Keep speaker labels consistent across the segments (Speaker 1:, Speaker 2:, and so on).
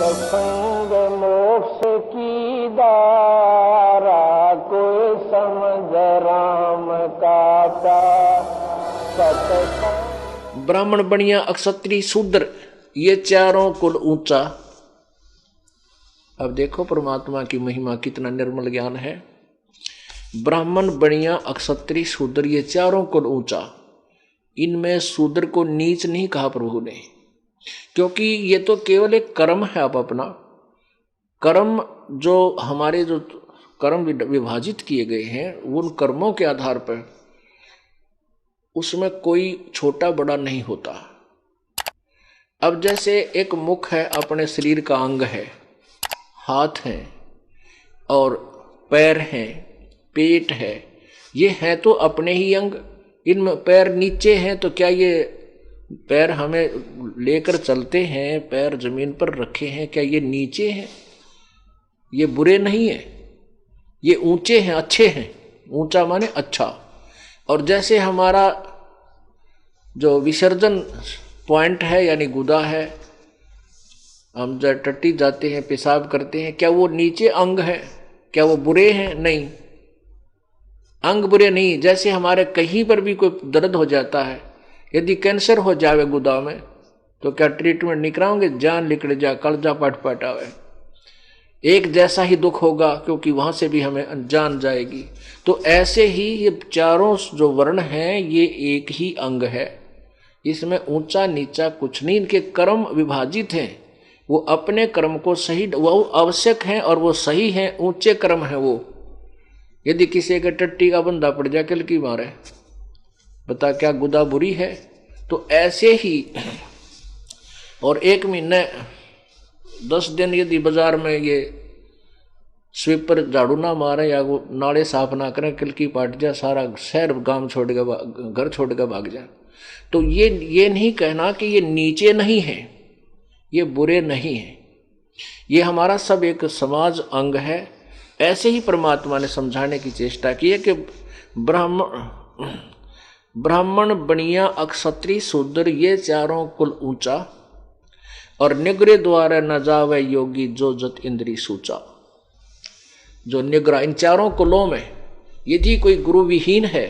Speaker 1: सत्संग मोक्ष की दारा, कोई समझ राम का प्यार। सत्संग
Speaker 2: ब्राह्मण बनिया अक्षत्रिय शूद्र ये चारों कुल ऊंचा। अब देखो परमात्मा की महिमा कितना निर्मल ज्ञान है। ब्राह्मण बनिया अक्षत्रिय शूद्र ये चारों कुल ऊंचा। इनमें शूद्र को नीच नहीं कहा प्रभु ने, क्योंकि ये तो केवल एक कर्म है। आप अपना कर्म जो हमारे जो कर्म विभाजित किए गए हैं उन कर्मों के आधार पर उसमें कोई छोटा बड़ा नहीं होता। अब जैसे एक मुख है, अपने शरीर का अंग है, हाथ हैं और पैर हैं, पेट है, ये हैं तो अपने ही अंग। इनमें पैर नीचे हैं तो क्या ये पैर हमें लेकर चलते हैं, पैर जमीन पर रखे हैं, क्या ये नीचे हैं? ये बुरे नहीं है, ये ऊंचे हैं, अच्छे हैं। ऊंचा माने अच्छा। और जैसे हमारा जो विसर्जन पॉइंट है यानी गुदा है, हम जब टट्टी जाते हैं, पेशाब करते हैं, क्या वो नीचे अंग है? क्या वो बुरे हैं? नहीं, अंग बुरे नहीं। जैसे हमारे कहीं पर भी कोई दर्द हो जाता है, यदि कैंसर हो जावे गुदा में तो क्या ट्रीटमेंट नहीं कराओगे? जान निकल जा, कलजा पट पट आवे, एक जैसा ही दुख होगा, क्योंकि वहां से भी हमें जान जाएगी। तो ऐसे ही ये चारों जो वर्ण हैं ये एक ही अंग है, इसमें ऊंचा नीचा कुछ नहीं। इनके कर्म विभाजित हैं, वो अपने कर्म को सही, वो आवश्यक हैं और वो सही हैं, ऊंचे कर्म हैं वो। यदि किसी के टट्टी का बंदा पड़ जाए कल की मारे, बता क्या गुदा बुरी है? तो ऐसे ही और एक महीने 10 दिन यदि बाजार में ये स्वीपर झाड़ू ना मारे या वो नाले साफ ना करें, कल की पाट जाए, सारा शहर गांव छोड़ के घर छोड़ के भाग जाए। तो ये नहीं कहना कि ये नीचे नहीं है, ये बुरे नहीं है, ये हमारा सब एक समाज अंग है। ऐसे ही परमात्मा ने समझाने की चेष्टा की है कि ब्राह्मण बनिया अक्षत्रिय शूद्र ये चारों कुल ऊंचा, और निग्रह द्वारा न जावे योगी जो जत इंद्री सूचा। जो निग्रह इन चारों कुलों में यदि कोई गुरु विहीन है,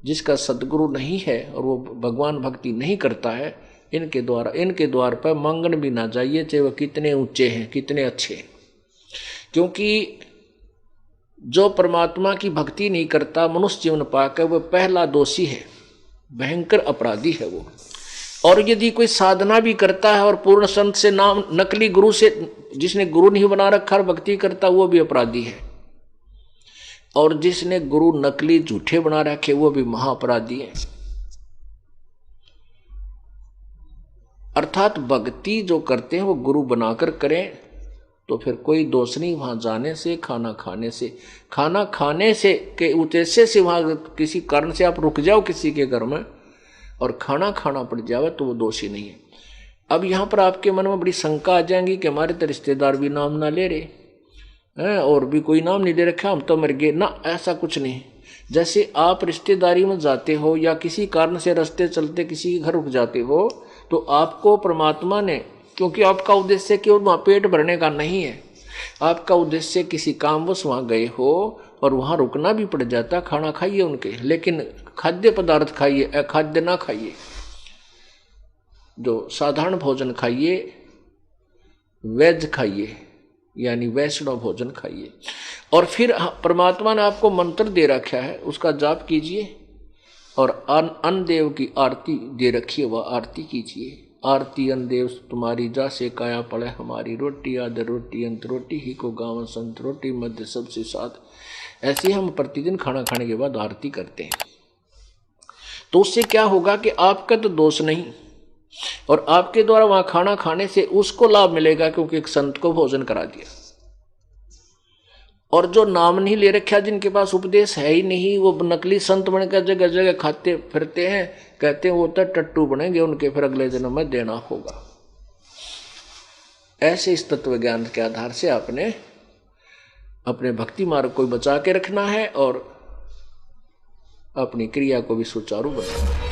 Speaker 2: जिसका सदगुरु नहीं है और वो भगवान भक्ति नहीं करता है, इनके द्वार पर मंगन भी ना जाइए, चाहे वह कितने ऊंचे हैं, कितने अच्छे हैं। क्योंकि जो परमात्मा की भक्ति नहीं करता, मनुष्य जीवन पाकर, वह पहला दोषी है, भयंकर अपराधी है वो। और यदि कोई साधना भी करता है और पूर्ण संत से नाम, नकली गुरु से, जिसने गुरु नहीं बना रखा और भक्ति करता, वो भी अपराधी है। और जिसने गुरु नकली झूठे बना रखे वो भी महाअपराधी है। अर्थात भक्ति जो करते हैं वो गुरु बनाकर करें तो फिर कोई दोष नहीं। वहां जाने से, खाना खाने से के उद्देश्य से वहां किसी कारण से आप रुक जाओ किसी के घर में और खाना खाना पड़ जावे तो वो दोषी नहीं है। अब यहाँ पर आपके मन में बड़ी शंका आ जाएंगी कि हमारे तो रिश्तेदार भी नाम ना ले रहे हैं और भी कोई नाम नहीं ले रखा, हम तो मर गए ना। ऐसा कुछ नहीं। जैसे आप रिश्तेदारी में जाते हो या किसी कारण से रास्ते चलते किसी के घर रुक जाते हो, तो आपको परमात्मा ने, क्योंकि आपका उद्देश्य केवल वहाँ पेट भरने का नहीं है, आपका उद्देश्य किसी कामवश वहाँ गए हो और वहाँ रुकना भी पड़ जाता, खाना खाइए उनके, लेकिन खाद्य पदार्थ खाइए, अखाद्य ना खाइए, जो साधारण भोजन खाइए, वेज खाइए, यानी वैष्णव भोजन खाइए। और फिर परमात्मा ने आपको मंत्र दे रखा है, उसका जाप कीजिए और अन्न देव की आरती दे रखी है, वह आरती कीजिए। आरती अन्न देव तुम्हारी जा से काया पड़े हमारी, रोटी आदर रोटी अंत रोटी ही को गाँव संत, रोटी मध्य सबसे साथ। ऐसे हम प्रतिदिन खाना खाने के बाद आरती करते हैं। तो उससे क्या होगा कि आपका तो दोष नहीं और आपके द्वारा वहां खाना खाने से उसको लाभ मिलेगा, क्योंकि एक संत को भोजन करा दिया। और जो नाम नहीं ले रखा, जिनके पास उपदेश है ही नहीं, वो नकली संत बनकर जगह जगह खाते फिरते हैं, कहते हैं वो तो टट्टू बनेंगे, उनके फिर अगले जन्म में देना होगा। ऐसे इस तत्व ज्ञान के आधार से आपने अपने भक्ति मार्ग को बचा के रखना है और अपनी क्रिया को भी सुचारू बनाना है।